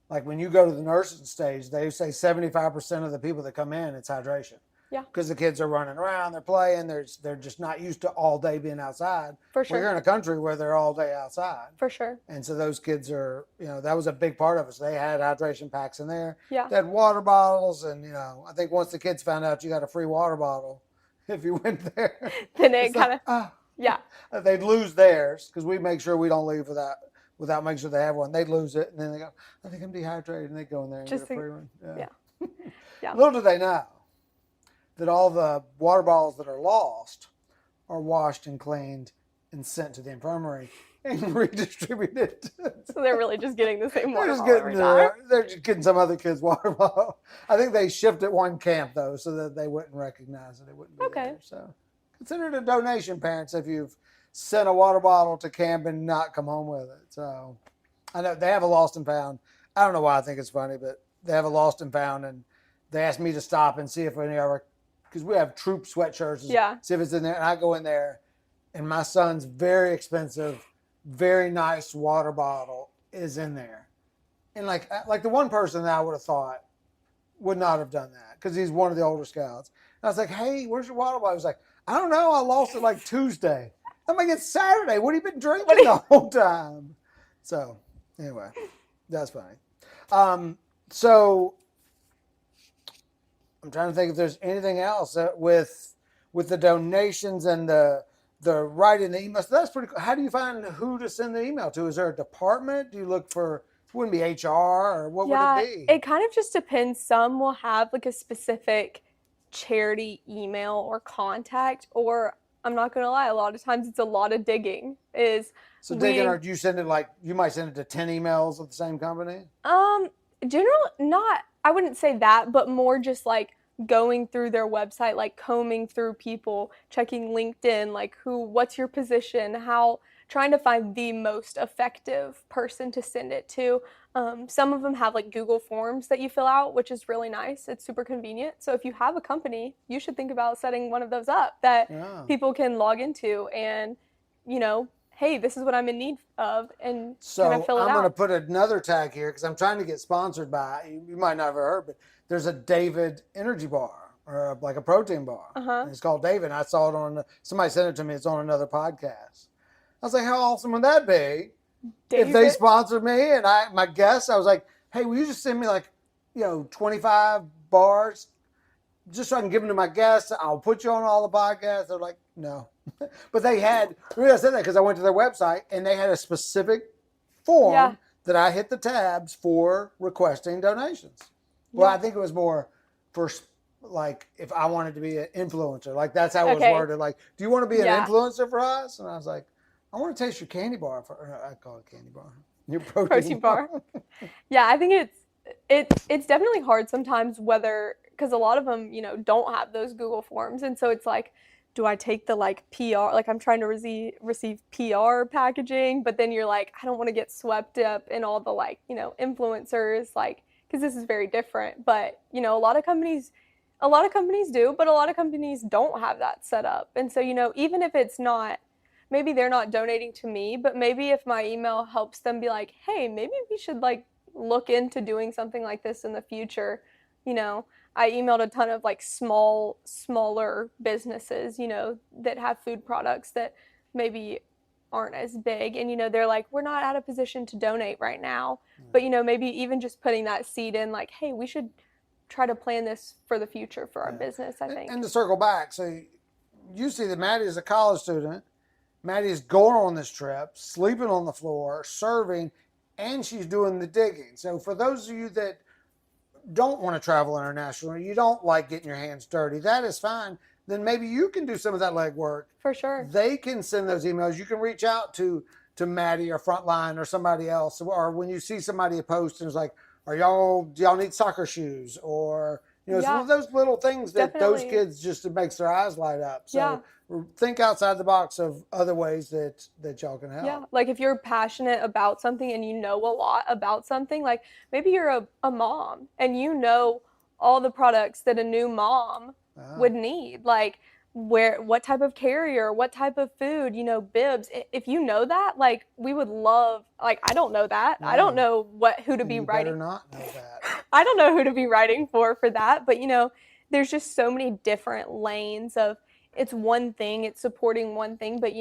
B: Like when you go to the nursing stage, they say 75% of the people that come in, it's hydration.
C: Yeah.
B: Because the kids are running around, they're playing, they're just not used to all day being outside.
C: For sure.
B: We're here in a country where they're all day outside.
C: For sure.
B: And so those kids are, that was a big part of us. They had hydration packs in there.
C: Yeah.
B: They had water bottles. And, I think once the kids found out you got a free water bottle, if you went there,
C: then it kind of, yeah.
B: They'd lose theirs because we make sure we don't leave without making sure they have one. They'd lose it. And then they go, I think I'm dehydrated. And they go in there and get a free one.
C: Yeah. Yeah.
B: Little do they know that all the water bottles that are lost are washed and cleaned and sent to the infirmary and redistributed.
C: So they're really just getting the same water bottle
B: they're just getting some other kid's water bottle. I think they shipped at one camp, though, so that they wouldn't recognize it. It wouldn't be there. So consider it a donation, parents, if you've sent a water bottle to camp and not come home with it. So I know they have a lost and found. I don't know why I think it's funny, but they have a lost and found, and they asked me to stop and see if any of our, because we have troop sweatshirts, see if it's in there. And I go in there, and my son's very expensive, very nice water bottle is in there. And like the one person that I would have thought would not have done that because he's one of the older scouts. And I was like, hey, where's your water bottle? He was like, I don't know. I lost it like Tuesday. I'm like, it's Saturday. What have you been drinking the whole time? So anyway, that's funny. So I'm trying to think if there's anything else with the donations and the writing the email. So that's pretty cool. How do you find who to send the email to? Is there a department? Do you look for, it wouldn't be HR or what would it be?
C: It kind of just depends. Some will have like a specific charity email or contact, or I'm not going to lie, a lot of times it's a lot of digging.
B: So digging, or do you send it you might send it to 10 emails of the same company?
C: Generally not, I wouldn't say that, but more just like going through their website, like combing through people, checking LinkedIn, like what's your position, trying to find the most effective person to send it to. Some of them have like Google Forms that you fill out, which is really nice. It's super convenient. So if you have a company, you should think about setting one of those up that people can log into and, hey, this is what I'm in need of, and kind of fill it out.
B: I'm going to put another tag here because I'm trying to get sponsored by, you might not have heard, but there's a David energy bar or like a protein bar. And it's called David. I saw it somebody sent it to me. It's on another podcast. I was like, how awesome would that be? David? If they sponsored me and my guests, I was like, hey, will you just send me 25 bars just so I can give them to my guests? I'll put you on all the podcasts. They're like, no. But they had, the reason I said that because I went to their website and they had a specific form that I hit the tabs for requesting donations. Well, I think it was more for if I wanted to be an influencer, that's how it was worded. Like, do you want to be an influencer for us? And I was like, I want to taste your candy bar. I call it candy bar. Your protein bar.
C: Yeah, I think it's definitely hard sometimes because a lot of them, don't have those Google Forms. And so it's like, do I take the PR? I'm trying to receive PR packaging, but then you're like, I don't want to get swept up in all the influencers, because this is very different. But, a lot of companies do, but a lot of companies don't have that set up. And so, even if it's not, maybe they're not donating to me, but maybe if my email helps them be like, hey, maybe we should look into doing something like this in the future. I emailed a ton of smaller businesses, that have food products that maybe aren't as big. And, they're like, we're not at a position to donate right now. But, maybe even just putting that seed in hey, we should try to plan this for the future for our business, I think.
B: And to circle back, so you see that Mattie is a college student. Mattie is going on this trip, sleeping on the floor, serving, and she's doing the digging. So for those of you that don't want to travel internationally, you don't like getting your hands dirty, that is fine. Then maybe you can do some of that legwork.
C: For sure.
B: They can send those emails. You can reach out to Mattie or Frontline or somebody else. Or when you see somebody post and it's like, do y'all need soccer shoes? Or, some of those little things that those kids just, it makes their eyes light up. So think outside the box of other ways that y'all can help.
C: Yeah, if you're passionate about something and you know a lot about something, maybe you're a mom and all the products that a new mom would need. what type of carrier, what type of food, bibs. If you know that, like, we would love, like, I don't know that. I don't
B: No,
C: know who to be
B: you better
C: writing.
B: not know that.
C: I don't know who to be writing for that, but there's just so many different lanes of it's one thing, it's supporting one thing, but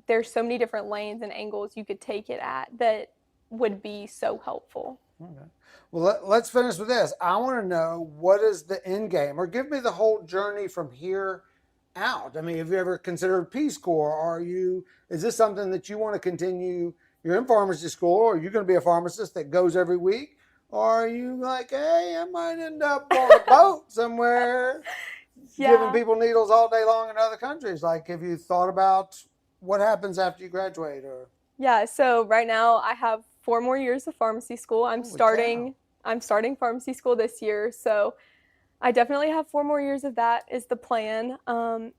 C: there's so many different lanes and angles you could take it at that would be so helpful.
B: Okay. Well, let's finish with this. I want to know, what is the end game, or give me the whole journey from here out. I mean, have you ever considered Peace Corps? Is this something that you want to continue? You're in pharmacy school, or are you going to be a pharmacist that goes every week? Or are you like, hey, I might end up on a boat somewhere giving people needles all day long in other countries? Like, have you thought about what happens after you graduate?
C: Yeah, so right now I have 4 more years of pharmacy school. I'm starting pharmacy school this year, so I definitely have 4 more years of that is the plan. I'm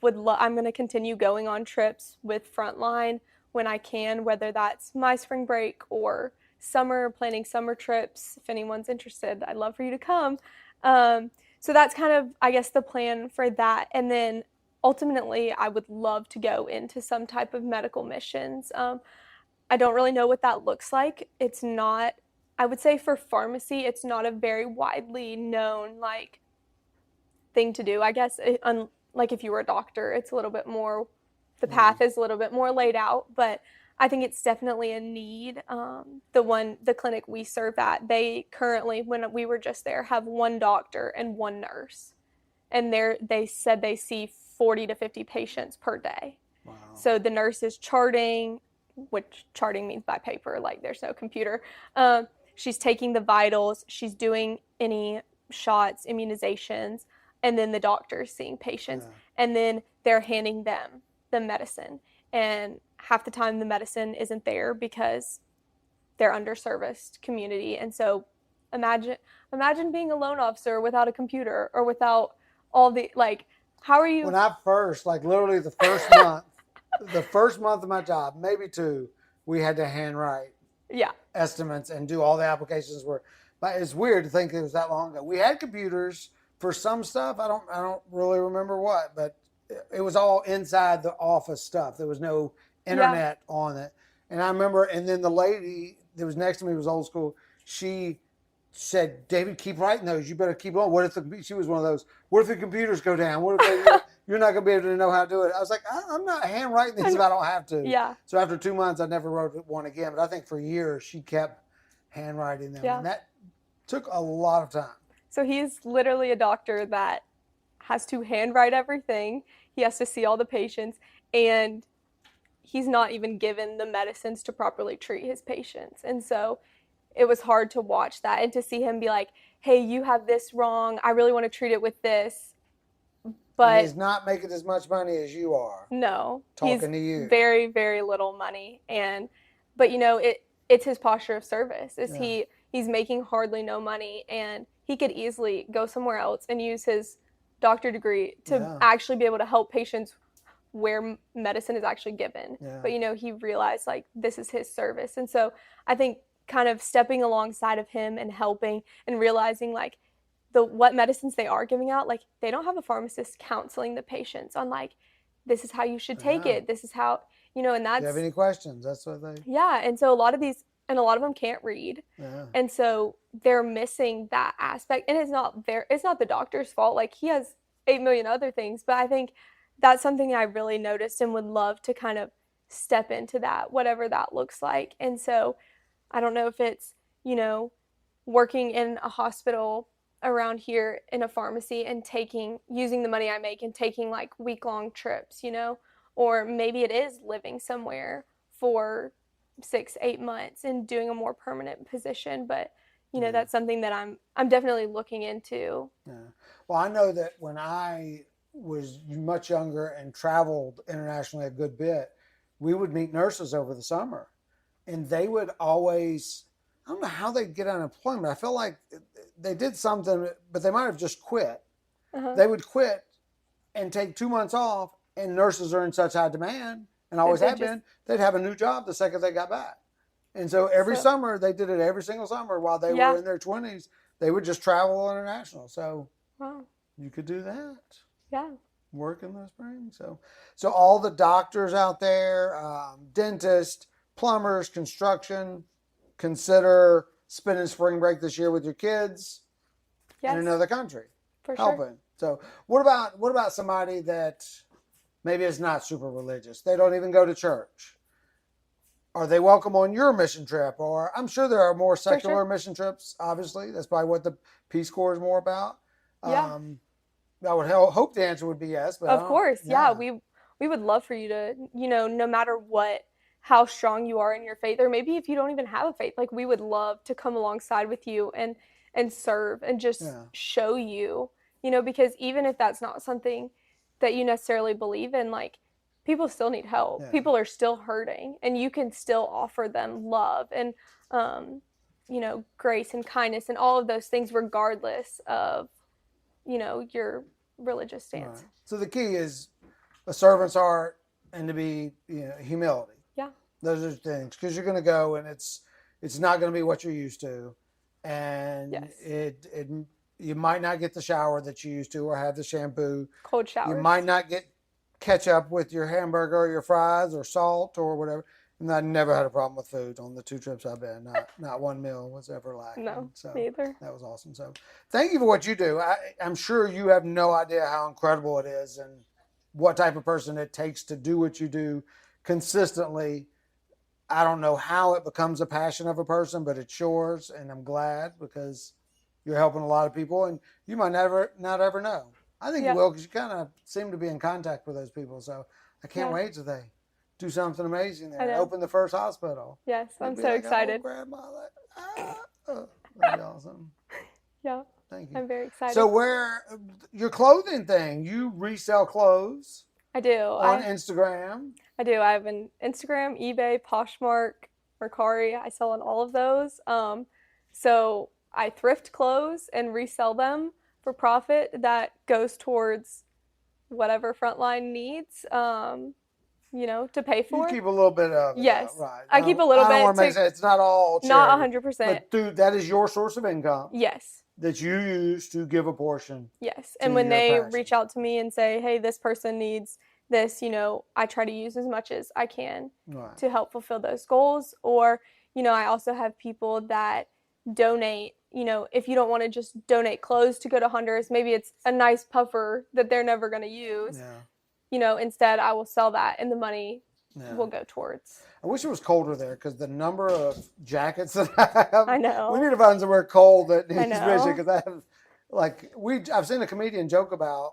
C: going to continue going on trips with Frontline when I can, whether that's my spring break or summer, planning summer trips. If anyone's interested, I'd love for you to come. So that's kind of, I guess, the plan for that. And then ultimately, I would love to go into some type of medical missions. I don't really know what that looks like. It's not, I would say for pharmacy, it's not a very widely known thing to do. I guess like if you were a doctor, it's a little bit more, the path is a little bit more laid out, but I think it's definitely a need. The clinic we serve at, they currently, when we were just there, have 1 doctor and 1 nurse. And they said they see 40 to 50 patients per day.
B: Wow.
C: So the nurse is charting, which charting means by paper, like there's no computer. She's taking the vitals, she's doing any shots, immunizations, and then the doctor's seeing patients. And then they're handing them the medicine. And half the time the medicine isn't there because they're underserviced community. And so imagine being a loan officer without a computer or without all the, how are you?
B: When I first, literally the first month of my job, maybe 2, we had to handwrite estimates and do all the applications but it's weird to think it was that long ago. We had computers for some stuff. I don't really remember what, but it was all inside the office stuff. There was no internet on it. And I remember, and then the lady that was next to me was old school. She said, David, keep writing those. You better keep on. She was one of those, what if the computers go down? What if you're not going to be able to know how to do it? I was like, I'm not handwriting these if I don't have to.
C: Yeah.
B: So after 2 months, I never wrote one again. But I think for years, she kept handwriting them. Yeah. And that took a lot of time.
C: So he's literally a doctor that has to handwrite everything. He has to see all the patients, and he's not even given the medicines to properly treat his patients. And so it was hard to watch that and to see him be like, hey, you have this wrong. I really want to treat it with this. But
B: and he's not making as much money as you are.
C: No.
B: Talking to you.
C: Very, very little money. But it's his posture of service. He's making hardly no money, and he could easily go somewhere else and use his doctor degree to actually be able to help patients where medicine is actually given. Yeah. But he realized this is his service. And so I think kind of stepping alongside of him and helping and realizing what medicines they are giving out, they don't have a pharmacist counseling the patients on this is how you should take it. This is how, and that's.
B: Do you have any questions? That's what they.
C: Yeah. And so a lot of them can't read. Yeah. And so they're missing that aspect. And it's not the doctor's fault. He has 8 million other things, but I think that's something I really noticed and would love to kind of step into that, whatever that looks like. And so I don't know if it's, working in a hospital around here in a pharmacy and using the money I make and taking week-long trips, or maybe it is living somewhere for 6-8 months and doing a more permanent position. But, that's something that I'm definitely looking into.
B: Yeah. Well, I know that when I was much younger and traveled internationally a good bit, we would meet nurses over the summer, and they would always, I don't know how they get unemployment. I felt like they did something, but they might have just quit. Uh-huh. They would quit and take 2 months off, and nurses are in such high demand and always have been, they'd have a new job the second they got back. And so every summer, they did it every single summer while they were in their 20s. They would just travel international. So you could do that.
C: Yeah.
B: work in the spring. So all the doctors out there, dentists, plumbers, construction, consider spending spring break this year with your kids in another country,
C: for
B: helping.
C: sure.
B: So what about somebody that maybe is not super religious? They don't even go to church. Are they welcome on your mission trip? Or I'm sure there are more secular mission trips, obviously. That's probably what the Peace Corps is more about.
C: Yeah.
B: I would hope the answer would be yes. But
C: Of course, yeah. We would love for you to, no matter how strong you are in your faith, or maybe if you don't even have a faith, like we would love to come alongside with you and serve and just show you, because even if that's not something that you necessarily believe in, like people still need help. Yeah. People are still hurting, and you can still offer them love and, grace and kindness and all of those things, regardless of, your religious stance.
B: Right. So the key is a servant's heart and to be, humility.
C: Yeah.
B: Those are things, because you're going to go and it's not going to be what you're used to, and you might not get the shower that you used to, or have the shampoo.
C: Cold showers.
B: You might not get ketchup with your hamburger or your fries or salt or whatever. And I never had a problem with food on the 2 trips I've been. Not one meal was ever lacking.
C: No,
B: so
C: neither.
B: That was awesome. So thank you for what you do. I'm sure you have no idea how incredible it is and what type of person it takes to do what you do consistently. I don't know how it becomes a passion of a person, but it's yours, and I'm glad, because you're helping a lot of people, and you might not ever know. I think you will, because you kind of seem to be in contact with those people. So I can't wait till they do something amazing there and open the first hospital.
C: Yes, I'm so excited.
B: Oh, Grandma, that'd be awesome.
C: Yeah.
B: Thank you.
C: I'm very excited.
B: So your clothing thing, you resell clothes.
C: I do.
B: On Instagram.
C: I do. I have an Instagram, eBay, Poshmark, Mercari. I sell on all of those. So I thrift clothes and resell them for profit. That goes towards whatever Frontline needs, to pay for.
B: You keep a little bit of it.
C: Yes.
B: Right.
C: I keep a little bit.
B: I don't want to make sense. It's not all charity.
C: Not 100%.
B: But dude, that is your source of income.
C: Yes.
B: That you use to give a portion.
C: Yes. And when they reach out to me and say, hey, this person needs this, I try to use as much as I can to help fulfill those goals. Or, I also have people that donate, if you don't want to just donate clothes to go to Honduras, maybe it's a nice puffer that they're never going to use. Yeah. Instead I will sell that and the money will go towards.
B: I wish it was colder there, because the number of jackets that I have.
C: I know.
B: We need to find somewhere cold that needs vision, because I have, I've seen a comedian joke about,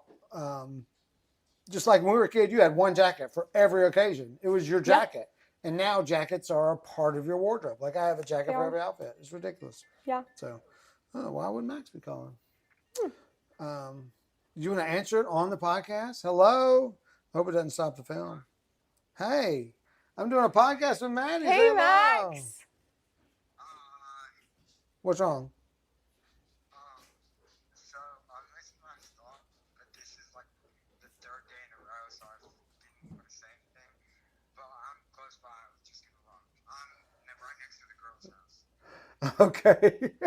B: just like when we were a kid, you had one jacket for every occasion. It was your jacket. And now jackets are a part of your wardrobe. Like I have a jacket for every outfit. It's ridiculous. Yeah. So, why would Max be calling? You want to answer it on the podcast? Hello? Hope it doesn't stop the film. Hey, I'm doing a podcast with Mattie.
C: Hey, Max.
B: What's wrong?
A: So I'm missing my stop, but this is like the 3rd day in a row, so I didn't want to say anything. But I'm close by. I was just gonna walk. I'm right next to the girl's house.
B: Okay.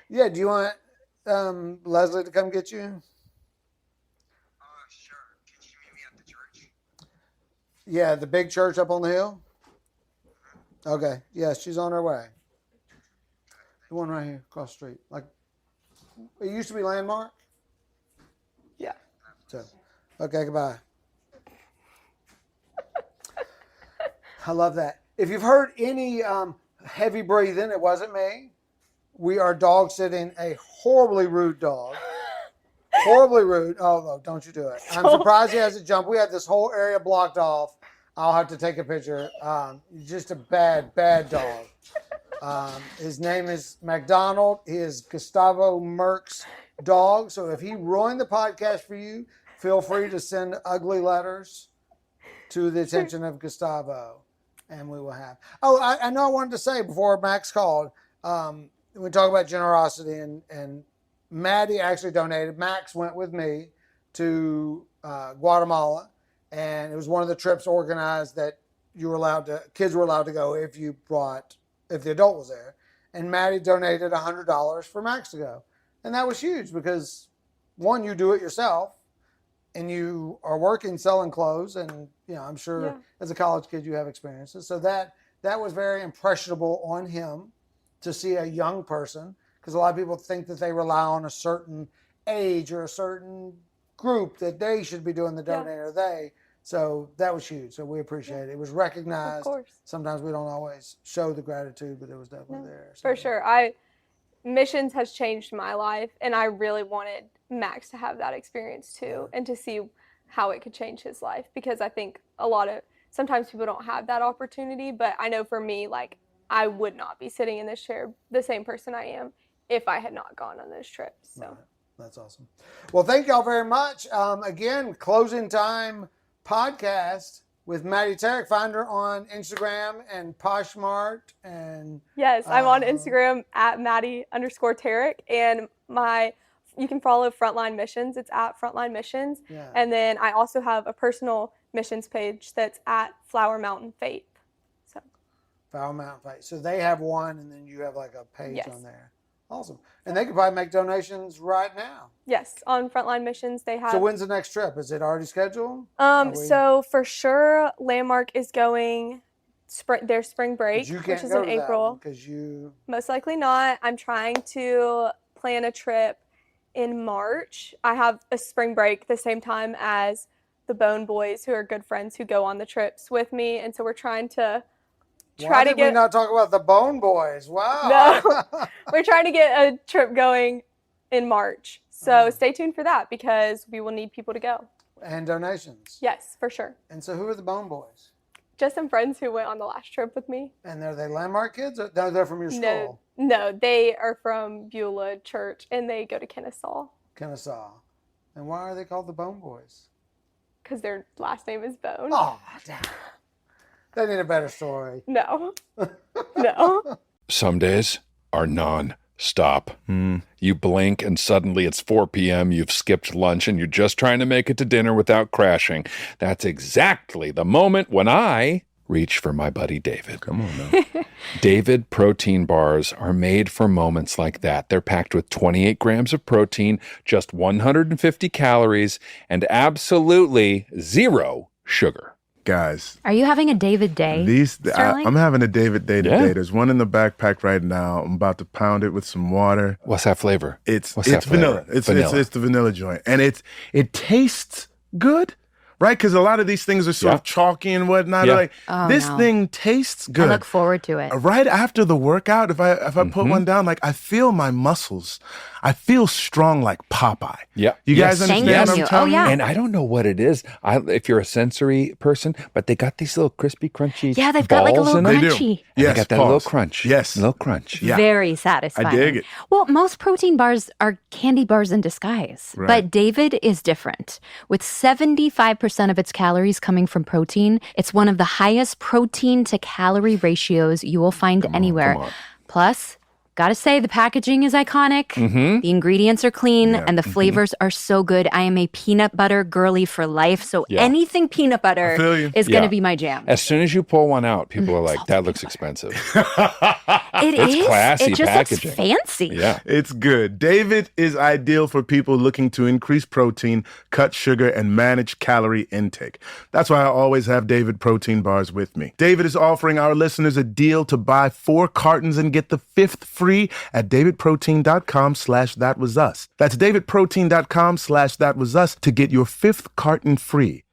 B: Yeah. Do you want Leslie to come get you?
A: Sure. Can you meet me at the church?
B: Yeah, the big church up on the hill. Okay. Yeah, she's on her way. The one right here across the street. Like, it used to be Landmark?
C: Yeah.
B: So, okay, goodbye. I love that. If you've heard any heavy breathing, it wasn't me. We are dog sitting a horribly rude dog. Horribly rude. Oh, no, don't you do it. I'm surprised he hasn't jumped. We had this whole area blocked off. I'll have to take a picture. Just a bad, bad dog. His name is McDonald. He is Gustavo Merck's dog. So if he ruined the podcast for you, feel free to send ugly letters to the attention of Gustavo, and we will have. Oh, I know I wanted to say before Max called, we talk about generosity, and Mattie actually donated. Max went with me to Guatemala, and it was one of the trips organized that kids were allowed to go if the adult was there. And Mattie donated $100 for Max to go. And that was huge, because one, you do it yourself, and you are working selling clothes, and I'm sure as a college kid you have experiences. So that was very impressionable on him to see a young person, because a lot of people think that they rely on a certain age or a certain group that they should be doing the donate or they. So that was huge. So we appreciate it. It was recognized. Of
C: course.
B: Sometimes we don't always show the gratitude, but it was definitely there. So.
C: For sure. Missions has changed my life, and I really wanted Max to have that experience too, and to see how it could change his life, because I think sometimes people don't have that opportunity, but I know for me, like, I would not be sitting in this chair the same person I am if I had not gone on those trips. So.
B: Right. That's awesome. Well, thank y'all very much. Again, Closing Time podcast with Mattie Terek. Find her on Instagram and Poshmark. And
C: yes, I'm on Instagram at Mattie_Terek, and you can follow Frontline Missions. It's at Frontline Missions. Yeah. And then I also have a personal missions page that's at Flower Mountain Faith. So
B: Flower Mountain Faith. So they have one, and then you have like a page on there. Awesome. And they can probably make donations right now.
C: Yes, on Frontline Missions they have.
B: So when's the next trip? Is it already scheduled?
C: So for sure, Landmark is going their spring break, which is in April.
B: Because you
C: most likely not. I'm trying to plan a trip in March. I have a spring break the same time as the Bone Boys, who are good friends who go on the trips with me, and so we're trying to.
B: Why did we not talk about the Bone Boys? Wow.
C: No, we're trying to get a trip going in March. So stay tuned for that, because we will need people to go.
B: And donations.
C: Yes, for sure.
B: And so who are the Bone Boys?
C: Just some friends who went on the last trip with me.
B: And are they Landmark kids? Or, no, they're from your school?
C: No, they are from Beulah Church, and they go to Kennesaw.
B: Kennesaw. And why are they called the Bone Boys?
C: Because their last name is Bone.
B: Oh, damn. They need a better story.
C: No. No.
D: Some days are non-stop. You blink and suddenly it's 4 p.m., you've skipped lunch, and you're just trying to make it to dinner without crashing. That's exactly the moment when I reach for my buddy David.
E: Come on now.
D: David protein bars are made for moments like that. They're packed with 28 grams of protein, just 150 calories, and absolutely zero sugar.
E: Guys,
F: are you having a David day?
E: I'm having a David day today. There's one in the backpack right now. I'm about to pound it with some water.
D: What's that flavor?
E: It's vanilla. It's the vanilla joint, and it tastes good. Right? Because a lot of these things are sort of chalky and whatnot.
D: Yeah.
E: Like, this thing tastes good.
F: I look forward to it.
E: Right after the workout, if I put one down, like, I feel my muscles. I feel strong like Popeye.
D: Yeah.
E: You guys understand what I'm telling you?
D: And I don't know what it is. If you're a sensory person, but they got these little crispy, crunchy
F: Yeah, they've got like a little crunchy.
D: Yes, they got that little crunch.
E: Yes.
D: Little crunch.
E: Yeah.
F: Very satisfying.
E: I dig it.
F: Well, most protein bars are candy bars in disguise.
E: Right.
F: But David is different. With 75% of its calories coming from protein, it's one of the highest protein to calorie ratios you will find anywhere. Plus, gotta say, the packaging is iconic. The ingredients are clean, and the flavors are so good. I am a peanut butter girly for life, so anything peanut butter is going to be my jam.
D: As soon as you pull one out, people are like, that looks expensive.
F: It's
D: classy
F: it just
D: packaging.
F: Looks fancy.
D: Yeah.
E: It's good. David is ideal for people looking to increase protein, cut sugar, and manage calorie intake. That's why I always have David protein bars with me. David is offering our listeners a deal to buy 4 cartons and get the 5th free at davidprotein.com/thatwasus. That's davidprotein.com/thatwasus to get your 5th carton free.